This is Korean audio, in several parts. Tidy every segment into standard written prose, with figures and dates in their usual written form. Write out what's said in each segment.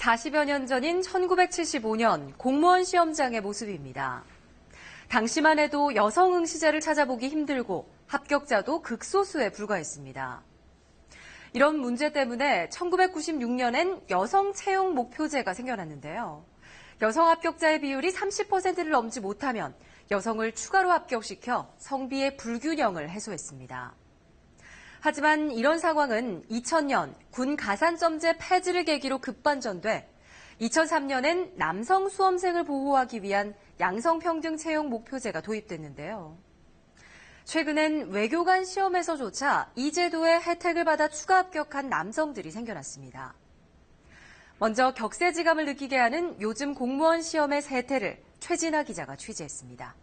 40여 년 전인 1975년 공무원 시험장의 모습입니다. 당시만 해도 여성 응시자를 찾아보기 힘들고 합격자도 극소수에 불과했습니다. 이런 문제 때문에 1996년엔 여성 채용 목표제가 생겨났는데요. 여성 합격자의 비율이 30%를 넘지 못하면 여성을 추가로 합격시켜 성비의 불균형을 해소했습니다. 하지만 이런 상황은 2000년 군 가산점제 폐지를 계기로 급반전돼 2003년엔 남성 수험생을 보호하기 위한 양성평등 채용 목표제가 도입됐는데요. 최근엔 외교관 시험에서조차 이 제도의 혜택을 받아 추가 합격한 남성들이 생겨났습니다. 먼저 격세지감을 느끼게 하는 요즘 공무원 시험의 세태를 최진아 기자가 취재했습니다.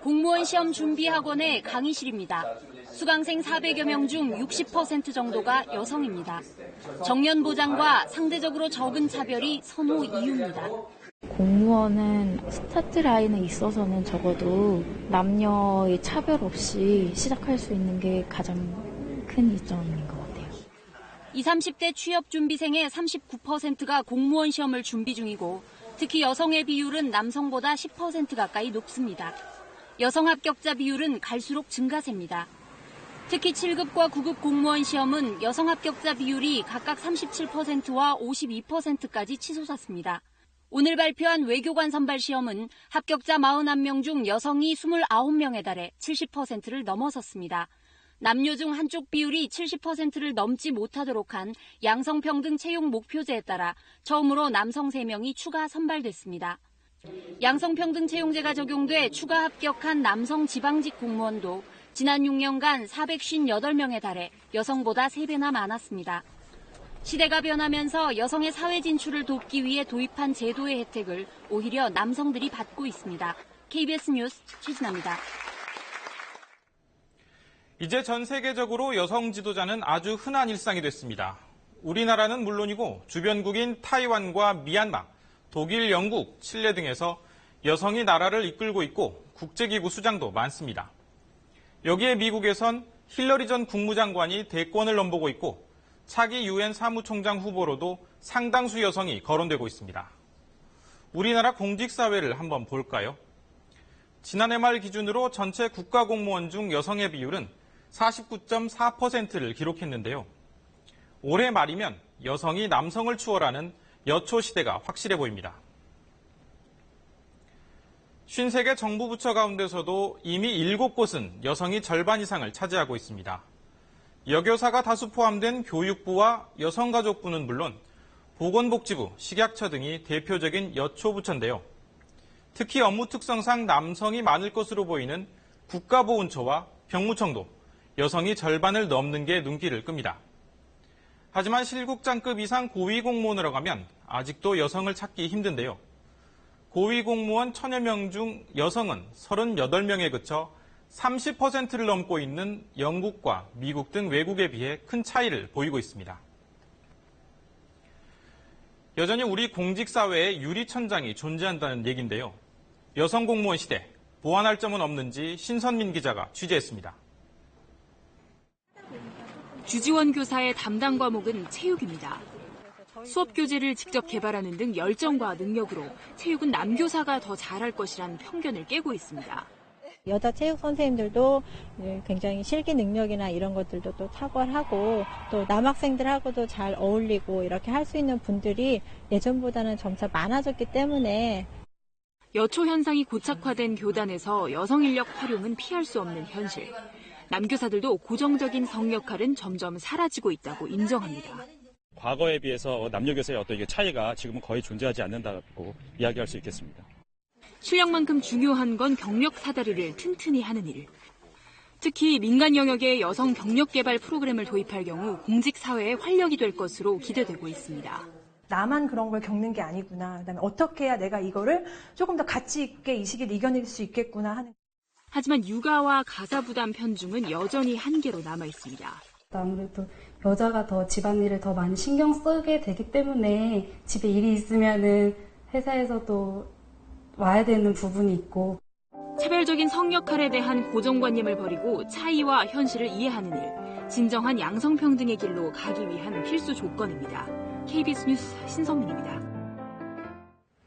공무원 시험 준비학원의 강의실입니다. 수강생 400여 명 중 60% 정도가 여성입니다. 정년 보장과 상대적으로 적은 차별이 선호 이유입니다. 공무원은 스타트 라인에 있어서는 적어도 남녀의 차별 없이 시작할 수 있는 게 가장 큰 이점인 것 같아요. 20, 30대 취업 준비생의 39%가 공무원 시험을 준비 중이고 특히 여성의 비율은 남성보다 10% 가까이 높습니다. 여성 합격자 비율은 갈수록 증가세입니다. 특히 7급과 9급 공무원 시험은 여성 합격자 비율이 각각 37%와 52%까지 치솟았습니다. 오늘 발표한 외교관 선발 시험은 합격자 41명 중 여성이 29명에 달해 70%를 넘어섰습니다. 남녀 중 한쪽 비율이 70%를 넘지 못하도록 한 양성평등 채용 목표제에 따라 처음으로 남성 3명이 추가 선발됐습니다. 양성평등 채용제가 적용돼 추가 합격한 남성 지방직 공무원도 지난 6년간 458명에 달해 여성보다 3배나 많았습니다. 시대가 변하면서 여성의 사회 진출을 돕기 위해 도입한 제도의 혜택을 오히려 남성들이 받고 있습니다. KBS 뉴스 최진아입니다. 이제 전 세계적으로 여성 지도자는 아주 흔한 일상이 됐습니다. 우리나라는 물론이고 주변국인 타이완과 미얀마, 독일, 영국, 칠레 등에서 여성이 나라를 이끌고 있고 국제기구 수장도 많습니다. 여기에 미국에선 힐러리 전 국무장관이 대권을 넘보고 있고 차기 유엔 사무총장 후보로도 상당수 여성이 거론되고 있습니다. 우리나라 공직사회를 한번 볼까요? 지난해 말 기준으로 전체 국가공무원 중 여성의 비율은 49.4%를 기록했는데요. 올해 말이면 여성이 남성을 추월하는 여초 시대가 확실해 보입니다. 53개 정부 부처 가운데서도 이미 7곳은 여성이 절반 이상을 차지하고 있습니다. 여교사가 다수 포함된 교육부와 여성가족부는 물론 보건복지부, 식약처 등이 대표적인 여초 부처인데요. 특히 업무 특성상 남성이 많을 것으로 보이는 국가보훈처와 병무청도 여성이 절반을 넘는 게 눈길을 끕니다. 하지만 실국장급 이상 고위공무원으로 가면 아직도 여성을 찾기 힘든데요. 고위공무원 1000여 명 중 여성은 38명에 그쳐 30%를 넘고 있는 영국과 미국 등 외국에 비해 큰 차이를 보이고 있습니다. 여전히 우리 공직사회에 유리천장이 존재한다는 얘기인데요. 여성 공무원 시대, 보완할 점은 없는지 신선민 기자가 취재했습니다. 주지원 교사의 담당 과목은 체육입니다. 수업 교재를 직접 개발하는 등 열정과 능력으로 체육은 남교사가 더 잘할 것이라는 편견을 깨고 있습니다. 여자 체육 선생님들도 굉장히 실기 능력이나 이런 것들도 또 탁월하고 또 남학생들하고도 잘 어울리고 이렇게 할 수 있는 분들이 예전보다는 점차 많아졌기 때문에 여초 현상이 고착화된 교단에서 여성 인력 활용은 피할 수 없는 현실. 남교사들도 고정적인 성 역할은 점점 사라지고 있다고 인정합니다. 과거에 비해서 남녀 교사의 어떤 차이가 지금은 거의 존재하지 않는다고 이야기할 수 있겠습니다. 실력만큼 중요한 건 경력 사다리를 튼튼히 하는 일. 특히 민간 영역에 여성 경력 개발 프로그램을 도입할 경우 공직 사회의 활력이 될 것으로 기대되고 있습니다. 나만 그런 걸 겪는 게 아니구나. 그다음에 어떻게 해야 내가 이거를 조금 더 가치 있게 이 시기를 이겨낼 수 있겠구나 하는. 하지만 육아와 가사 부담 편중은 여전히 한계로 남아 있습니다. 아무래도 여자가 더 집안일을 더 많이 신경 쓰게 되기 때문에 집에 일이 있으면은 회사에서도 와야 되는 부분이 있고. 차별적인 성 역할에 대한 고정관념을 버리고 차이와 현실을 이해하는 일. 진정한 양성평등의 길로 가기 위한 필수 조건입니다. KBS 뉴스 신성민입니다.